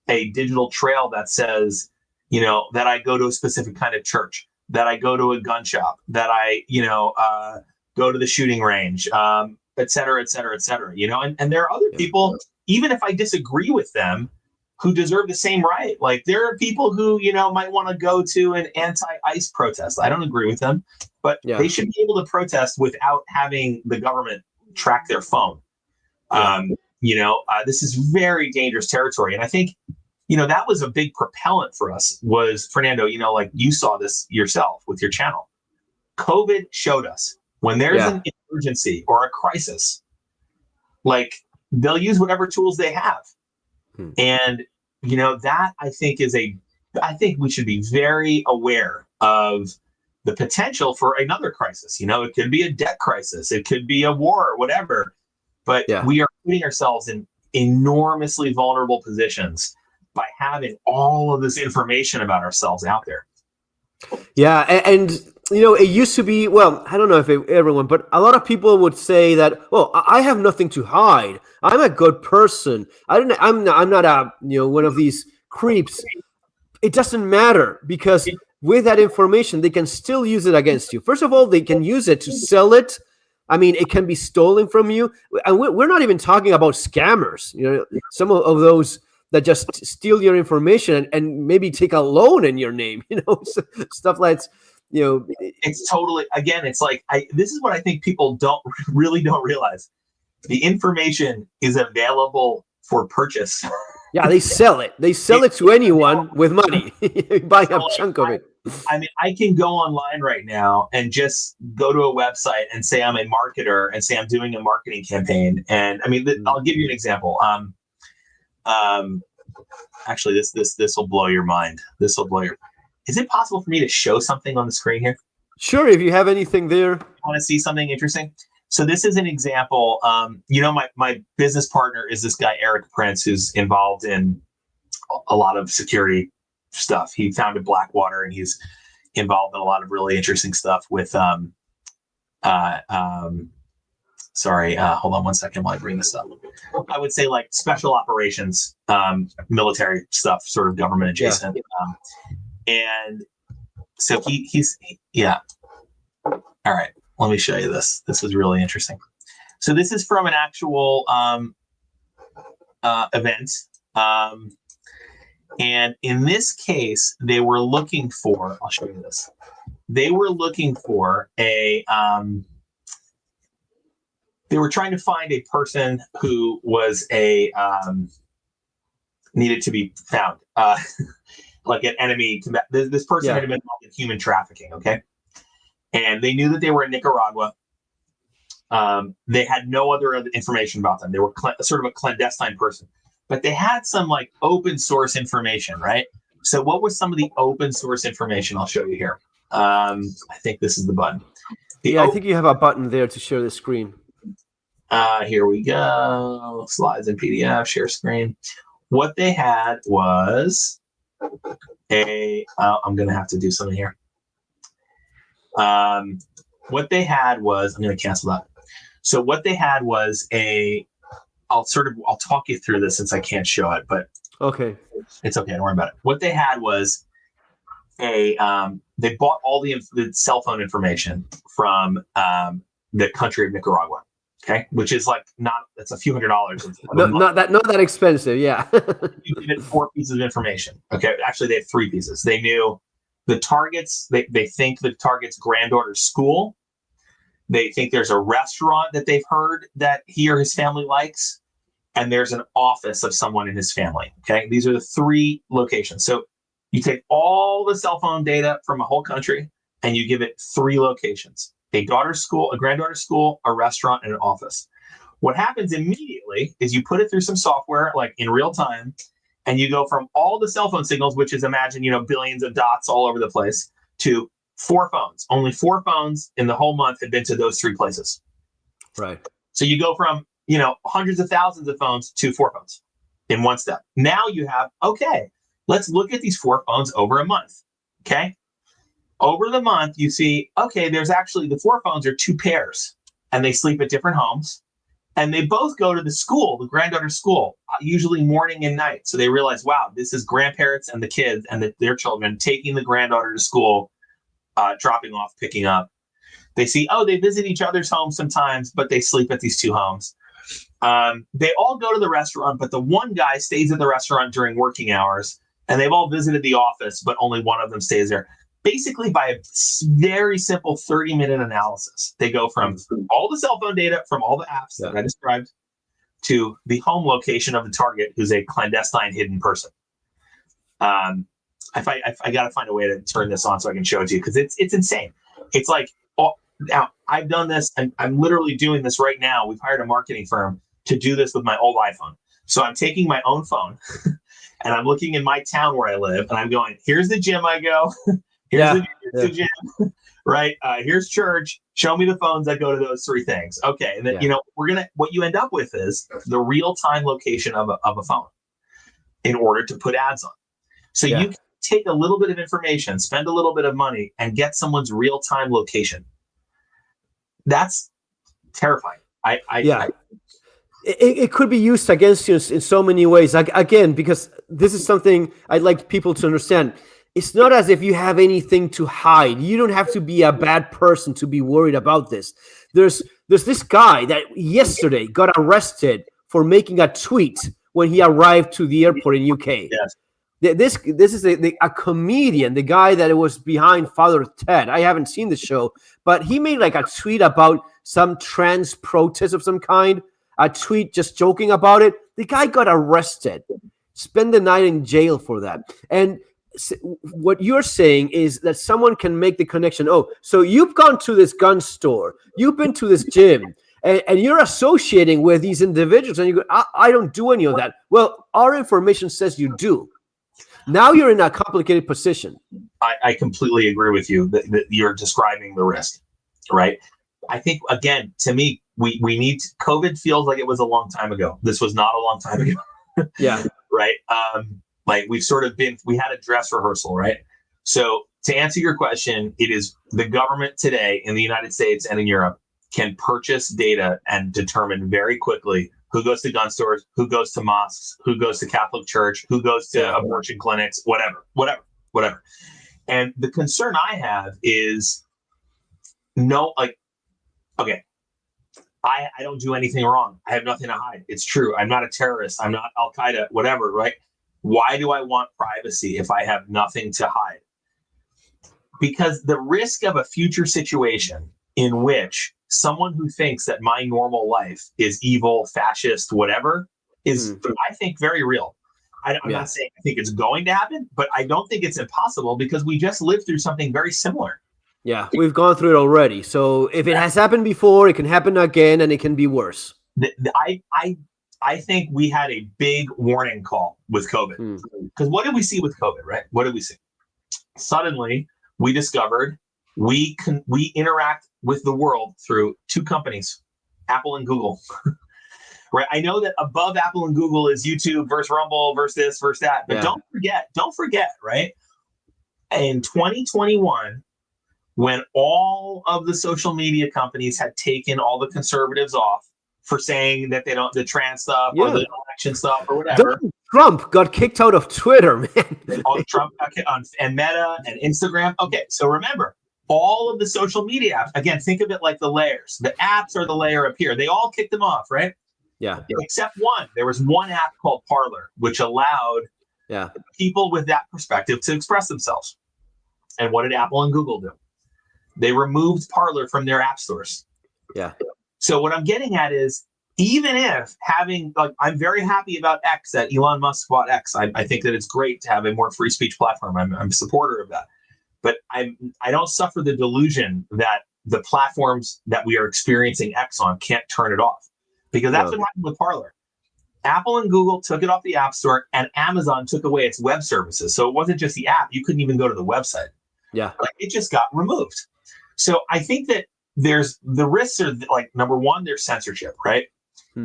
a digital trail that says, that I go to a specific kind of church, that I go to a gun shop, that I, go to the shooting range, et cetera, et cetera, et cetera. And there are other people, even if I disagree with them, who deserve the same right. Like, there are people who, might want to go to an anti-ICE protest. I don't agree with them, but they should be able to protest without having the government track their phone. This is very dangerous territory. And I think, that was a big propellant for us was, Fernando, like you saw this yourself with your channel. COVID showed us when there's an emergency or a crisis, like, they'll use whatever tools they have. And, that I think we should be very aware of the potential for another crisis. It could be a debt crisis. It could be a war or whatever. But we are putting ourselves in enormously vulnerable positions by having all of this information about ourselves out there. Yeah. And it used to be, well, I don't know if everyone, but a lot of people would say that, oh, I have nothing to hide. I'm a good person. I'm not a, one of these creeps. It doesn't matter, because with that information, they can still use it against you. First of all, they can use it to sell it. I mean, it can be stolen from you. And we're not even talking about scammers. Some of those that just steal your information and maybe take a loan in your name, stuff like, it's totally, again, it's like, this is what I think people don't realize. The information is available for purchase. Yeah, they sell it. They sell it to anyone with money. Buy a chunk of it. I mean, I can go online right now and just go to a website and say I'm a marketer and say I'm doing a marketing campaign. And I mean, I'll give you an example. Actually, this will blow your mind. Is it possible for me to show something on the screen here? Sure, if you have anything there. You want to see something interesting? So this is an example. My business partner is this guy, Eric Prince, who's involved in a lot of security stuff. He founded Blackwater, and he's involved in a lot of really interesting stuff with hold on one second while I bring this up. I would say like special operations, military stuff, sort of government adjacent. And so he's all right, let me show you this. This was really interesting. So this is from an actual event. And in this case, they were looking for, I'll show you this. They were looking for they were trying to find a person who was needed to be found, like an enemy. This person had been involved in human trafficking, okay? And they knew that they were in Nicaragua. They had no other information about them. They were sort of a clandestine person. But they had some like open source information, right? So what was some of the open source information? I'll show you here. I think this is the button. I think you have a button there to share the screen. Here we go. Slides in PDF, share screen. What they had was I'm going to have to do something here. What they had was, I'm going to cancel that. So what they had was I'll talk you through this since I can't show it, but okay, it's okay. Don't worry about it. What they had was they bought all the cell phone information from the country of Nicaragua. Okay, which is like it's a few $100s. not that expensive. Yeah. You give it 4 pieces of information. Okay, actually they have 3 pieces. They knew the target's. They think the target's granddaughter's school. They think there's a restaurant that they've heard that he or his family likes, and there's an office of someone in his family. Okay, these are the 3 locations. So you take all the cell phone data from a whole country and you give it 3 locations: a daughter's school, a granddaughter's school, a restaurant, and an office. What happens immediately is you put it through some software, like in real time, and you go from all the cell phone signals, which is imagine, billions of dots all over the place, to 4 phones. Only 4 phones in the whole month had been to those 3 places. Right. So you go from, hundreds of thousands of phones to 4 phones in one step. Now you have, okay, let's look at these 4 phones over a month. Okay. Over the month, you see, okay, there's actually the 4 phones are 2 pairs and they sleep at different homes. And they both go to the school, the granddaughter's school, usually morning and night. So they realize, wow, this is grandparents and the kids and their children taking the granddaughter to school, dropping off, picking up. They see, they visit each other's homes sometimes, but they sleep at these 2 homes. They all go to the restaurant, but the one guy stays at the restaurant during working hours, and they've all visited the office, but only one of them stays there. Basically, by a very simple 30-minute analysis, they go from all the cell phone data from all the apps that I described to the home location of the target, who's a clandestine hidden person. I got to find a way to turn this on so I can show it to you, because it's insane. It's like, now I've done this, and I'm literally doing this right now. We've hired a marketing firm to do this with my old iPhone. So I'm taking my own phone and I'm looking in my town where I live, and I'm going, here's the gym I go. Here's the gym, right? Here's church. Show me the phones that go to those 3 things. Okay, and then what you end up with is the real-time location of a phone in order to put ads on. So you can take a little bit of information, spend a little bit of money, and get someone's real-time location. That's terrifying. It could be used against you in so many ways. Again, because this is something I'd like people to understand. It's not as if you have anything to hide. You don't have to be a bad person to be worried about this. There's this guy that yesterday got arrested for making a tweet when he arrived to the airport in UK. Yes. This is a comedian, the guy that was behind Father Ted. I haven't seen the show, but he made like a tweet about some trans protest of some kind, a tweet just joking about it. The guy got arrested, spent the night in jail for that. And what you're saying is that someone can make the connection. Oh, so you've gone to this gun store, you've been to this gym, and you're associating with these individuals, and you go, I don't do any of that. Well, our information says you do. Now you're in a complicated position. I completely agree with you that you're describing the risk, right? I think, again, to me, we need COVID feels like it was a long time ago. This was not a long time ago. Yeah. Right. Like we had a dress rehearsal, right? So to answer your question, it is the government today in the United States and in Europe can purchase data and determine very quickly who goes to gun stores, who goes to mosques, who goes to Catholic church, who goes to abortion clinics, whatever. And the concern I have is okay, I don't do anything wrong. I have nothing to hide. It's true. I'm not a terrorist. I'm not Al Qaeda, whatever, right? Why do I want privacy if I have nothing to hide? Because the risk of a future situation in which someone who thinks that my normal life is evil, fascist, whatever, is, I think, very real. I'm not saying I think it's going to happen, but I don't think it's impossible because we just lived through something very similar. Yeah, we've gone through it already. So if it has happened before, it can happen again, and it can be worse. I think we had a big warning call with COVID. Because what did we see with COVID, right? What did we see? Suddenly, we discovered we interact with the world through 2 companies, Apple and Google. Right? I know that above Apple and Google is YouTube versus Rumble versus this versus that. But don't forget, right? In 2021, when all of the social media companies had taken all the conservatives off, for saying that they don't, the trans stuff or Yeah. the election stuff or whatever. Donald Trump got kicked out of Twitter, man. Trump got kicked on, and Meta and Instagram. Okay, so remember, all of the social media apps, again, think of it like the layers. The apps are the layer up here. They all kicked them off, right? Yeah. Except one. There was one app called Parler, which allowed people with that perspective to express themselves. And what did Apple and Google do? They removed Parler from their app stores. Yeah. So what I'm getting at is, even if having, like, I'm very happy about X, that Elon Musk bought X. I think that it's great to have a more free speech platform. I'm a supporter of that. But I don't suffer the delusion that the platforms that we are experiencing X on can't turn it off. Because that's what happened with Parler. Apple and Google took it off the App Store, and Amazon took away its web services. So it wasn't just the app. You couldn't even go to the website. Yeah. Like, it just got removed. So I think that there's the risks are, like, number one, there's censorship, right?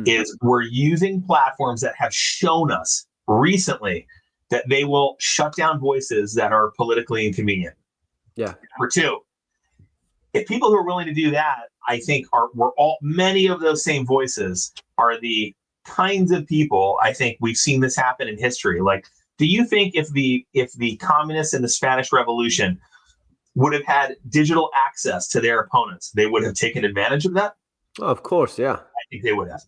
Is we're using platforms that have shown us recently that they will shut down voices that are politically inconvenient. Yeah. Number two, if people who are willing to do that, I think many of those same voices are the kinds of people, I think we've seen this happen in history. Like, do you think if the communists in the Spanish Revolution would have had digital access to their opponents, they would have taken advantage of that? Oh, of course, yeah. I think they would have.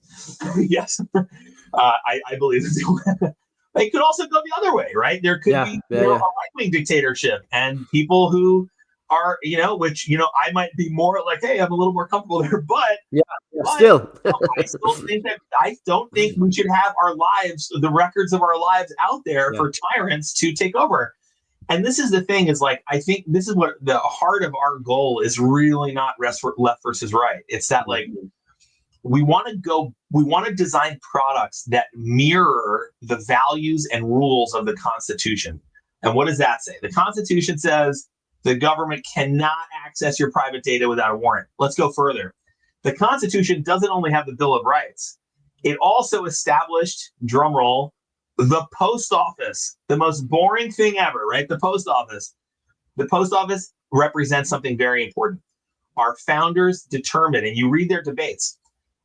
Yes. I believe that they would have. They could also go the other way, right? There could be a right-wing dictatorship, and people who are, which, I might be more like, hey, I'm a little more comfortable there, but still. I don't think we should have our lives, the records of our lives out there for tyrants to take over. And this is the thing, is like, I think this is what the heart of our goal is, really not left versus right. It's that, like, we want to design products that mirror the values and rules of the Constitution. And what does that say? The Constitution says the government cannot access your private data without a warrant. Let's go further. The Constitution doesn't only have the Bill of Rights. It also established, drumroll, the post office, the most boring thing ever, right? The post office. The post office represents something very important. Our founders determined, and you read their debates,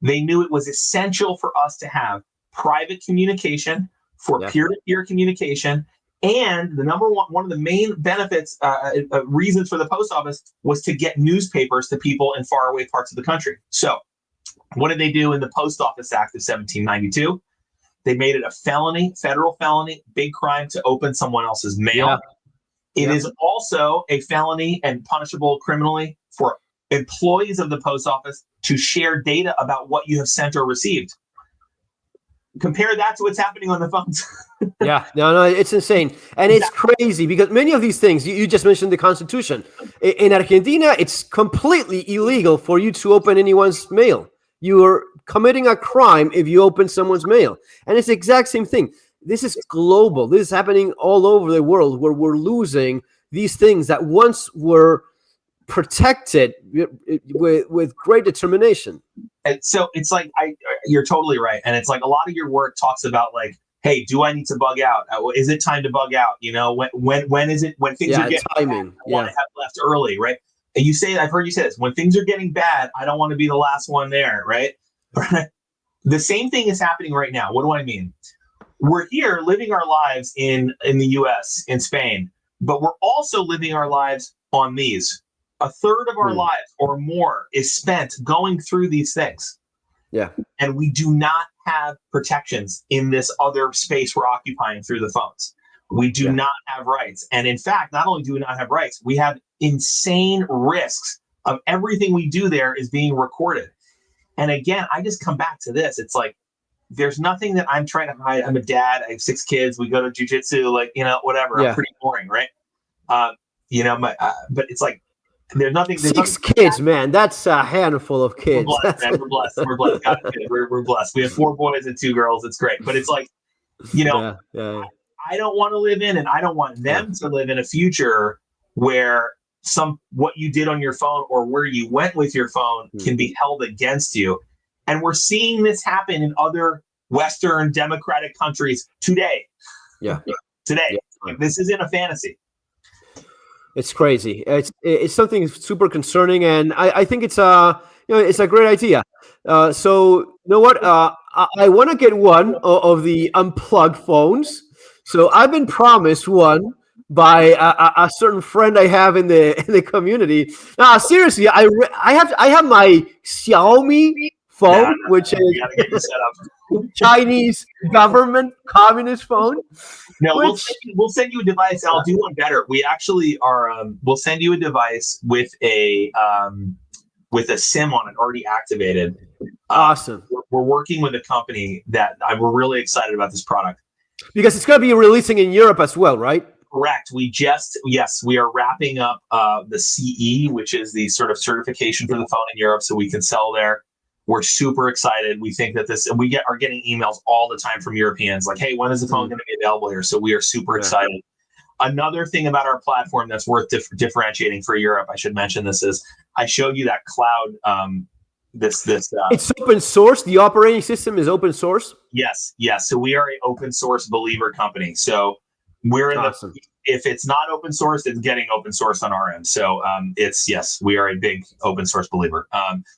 they knew it was essential for us to have private communication, for peer-to-peer communication, and the number one of the main benefits, reasons for the post office was to get newspapers to people in faraway parts of the country. So what did they do in the Post Office Act of 1792? They made it a felony, federal felony, big crime to open someone else's mail. It is also a felony and punishable criminally for employees of the post office to share data about what you have sent or received. Compare that to what's happening on the phones. No, it's insane. And it's crazy because many of these things, you just mentioned the Constitution. In Argentina, it's completely illegal for you to open anyone's mail. You are committing a crime if you open someone's mail. And it's the exact same thing. This is global. This is happening all over the world, where we're losing these things that once were protected with great determination. And so it's like, you're totally right. And it's like, a lot of your work talks about, like, hey, do I need to bug out? Is it time to bug out? When is it, when things are getting timing bad, I want to have left early, right? And I've heard you say this, when things are getting bad, I don't want to be the last one there, right? The same thing is happening right now. What do I mean? We're here living our lives in the US, in Spain, but we're also living our lives on these. A third of our lives or more is spent going through these things. And we do not have protections in this other space we're occupying through the phones. We do not have rights. And in fact, not only do we not have rights, we have insane risks of everything we do there is being recorded. And again, I just come back to this. It's like, there's nothing that I'm trying to hide. I'm a dad. I have 6 kids. We go to jujitsu, like, whatever. I'm pretty boring, right? But it's like, there's nothing. 6 kids, man. That's a handful of kids. We're blessed, man. We're blessed. We're blessed. God, we're blessed. We have 4 boys and 2 girls. It's great. But it's like, I don't want to live in, and I don't want them to live in a future where what you did on your phone or where you went with your phone can be held against you. And we're seeing this happen in other Western democratic countries today. Today. Like, this isn't a fantasy. It's crazy. It's something super concerning, and I think it's a great idea. So know what? I want to get one of the unplugged phones. So I've been promised one by a certain friend I have in the community. Now, seriously, I have my Xiaomi Nah, phone, which we is got to get you set up. Chinese government communist phone. No, Which we'll send you a device. I'll do one better. We actually are. We'll send you a device with a SIM on it already activated. awesome, We're working with a company that we're really excited about this product. because it's going to be releasing in Europe as well, right? Correct. We are wrapping up the CE, which is the sort of certification for the phone in Europe, so we can sell there. We're super excited. We think that and we are getting emails all the time from Europeans like, hey, when is the phone going to be available here? So we are super excited. Another thing about our platform that's worth differentiating for Europe, I should mention this, is I showed you that cloud. It's open source. The operating system is open source. Yes. So we are an open source believer company. So we're in awesome. If it's not open source, it's getting open source on our end. So we are a big open source believer.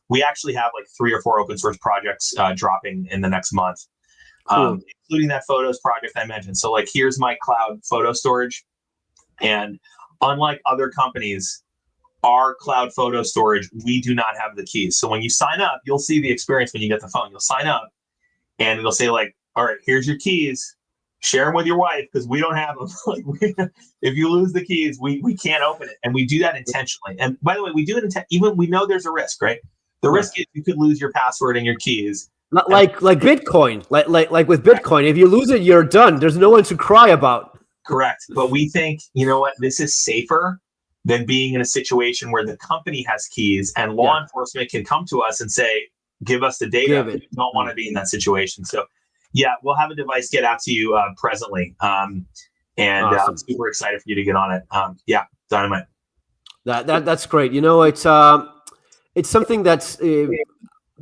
We actually have like 3 or 4 open source projects dropping in the next month, cool. Including that photos project I mentioned. So like, here's my cloud photo storage. And unlike other companies, our cloud photo storage, we do not have the keys. So when you sign up, you'll see the experience when you get the phone. You'll sign up and it'll say like, all right, here's your keys. Share them with your wife because we don't have them. If you lose the keys, we can't open it. And we do that intentionally. And by the way, we do it even we know there's a risk, right? The risk is you could lose your password and your keys. Like Bitcoin. Like with Bitcoin, if you lose it, you're done. There's no one to cry about. Correct. But we think, you know what, this is safer than being in a situation where the company has keys and law enforcement can come to us and say, give us the data. We don't want to be in that situation. So yeah, we'll have a device get out to you presently. And I'm super excited for you to get on it. Dynamite. That's great. You know, it's something that's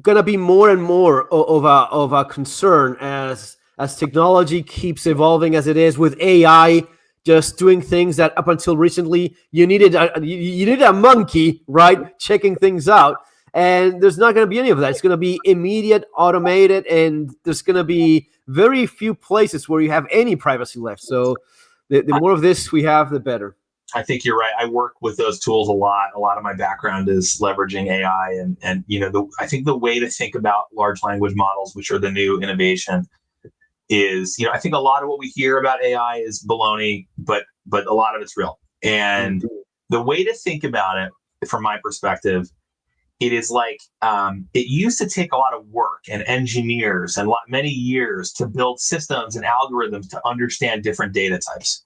gonna be more and more of a concern as technology keeps evolving as it is, with AI just doing things that up until recently you needed a monkey, right, checking things out. And there's not going to be any of that. It's going to be immediate, automated, and there's going to be very few places where you have any privacy left. So the more of this we have, the better. I think you're right. I work with those tools a lot. A lot of my background is leveraging AI, and you know, I think the way to think about large language models, which are the new innovation, is, you know, I think a lot of what we hear about AI is baloney, but a lot of it's real. And the way to think about it, from my perspective, it is like it used to take a lot of work and engineers and many years to build systems and algorithms to understand different data types.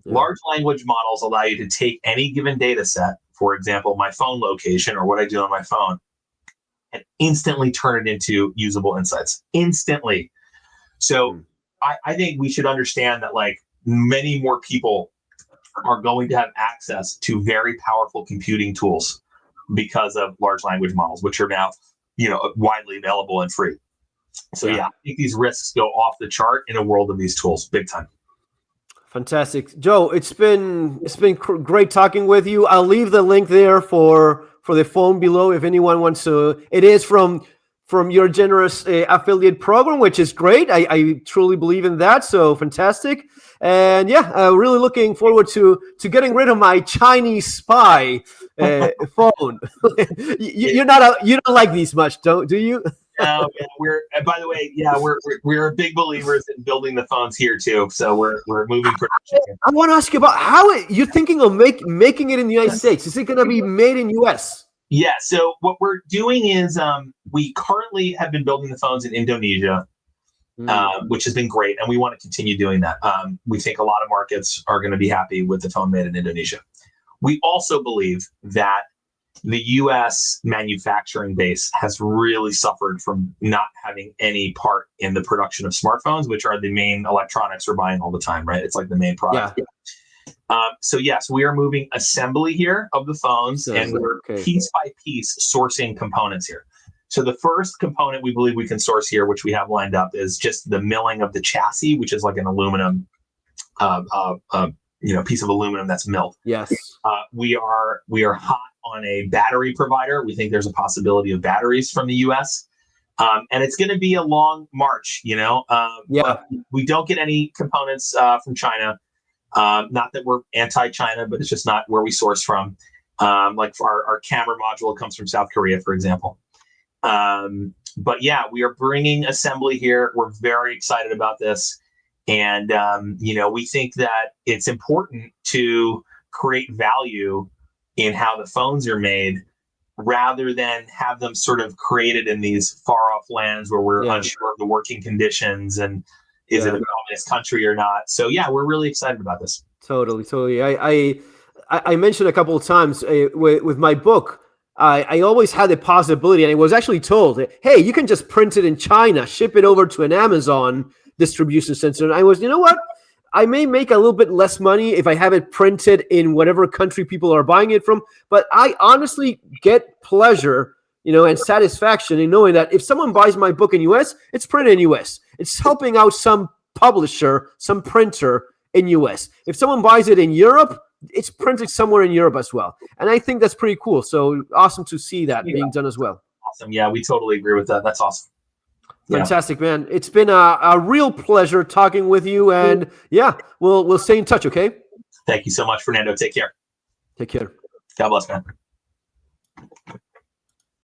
Large language models allow you to take any given data set, for example, my phone location or what I do on my phone, and instantly turn it into usable insights. Instantly. So I think we should understand that like many more people are going to have access to very powerful computing tools because of large language models, which are now, you know, widely available and free. So I think these risks go off the chart in a world of these tools, big time. Fantastic, Joe. It's been great talking with you. I'll leave the link there for the phone below if anyone wants to. It is from your generous affiliate program, which is great. I truly believe in that. So fantastic. And really looking forward to getting rid of my Chinese spy phone. You don't like these much, do you? No, by the way, we're big believers in building the phones here too. So we're moving production. I want to ask you about how you're thinking of making it in the United States. Is it going to be made in US? Yeah. So what we're doing is we currently have been building the phones in Indonesia, which has been great, and we want to continue doing that. We think a lot of markets are going to be happy with the phone made in Indonesia. We also believe that the U.S. manufacturing base has really suffered from not having any part in the production of smartphones, which are the main electronics we're buying all the time, right? It's like the main product. Yeah. So yes, we are moving assembly here of the phones, and we're piece by piece sourcing components here. So the first component we believe we can source here, which we have lined up, is just the milling of the chassis, which is like an aluminum, piece of aluminum that's milled. Yes. We are hot on a battery provider. We think there's a possibility of batteries from the U.S. And it's going to be a long march, but we don't get any components from China. Not that we're anti-China, but it's just not where we source from. Like for our camera module comes from South Korea, for example. But yeah, we are bringing assembly here. We're very excited about this. And, we think that it's important to create value in how the phones are made rather than have them sort of created in these far off lands where we're unsure of the working conditions and is it a communist country or not. So yeah, we're really excited about this. Totally. I mentioned a couple of times with my book, I always had the possibility, and I was actually told, hey, you can just print it in China, ship it over to an Amazon distribution center. And I was, you know what? I may make a little bit less money if I have it printed in whatever country people are buying it from, but I honestly get pleasure, and satisfaction in knowing that if someone buys my book in US, it's printed in US. It's helping out some publisher, some printer in US. If someone buys it in Europe, it's printed somewhere in Europe as well. And I think that's pretty cool. So awesome to see that being done as well. Awesome. Yeah, we totally agree with that. That's awesome. Fantastic, man. It's been a real pleasure talking with you. And yeah, we'll stay in touch, okay? Thank you so much, Fernando. Take care. Take care. God bless, man.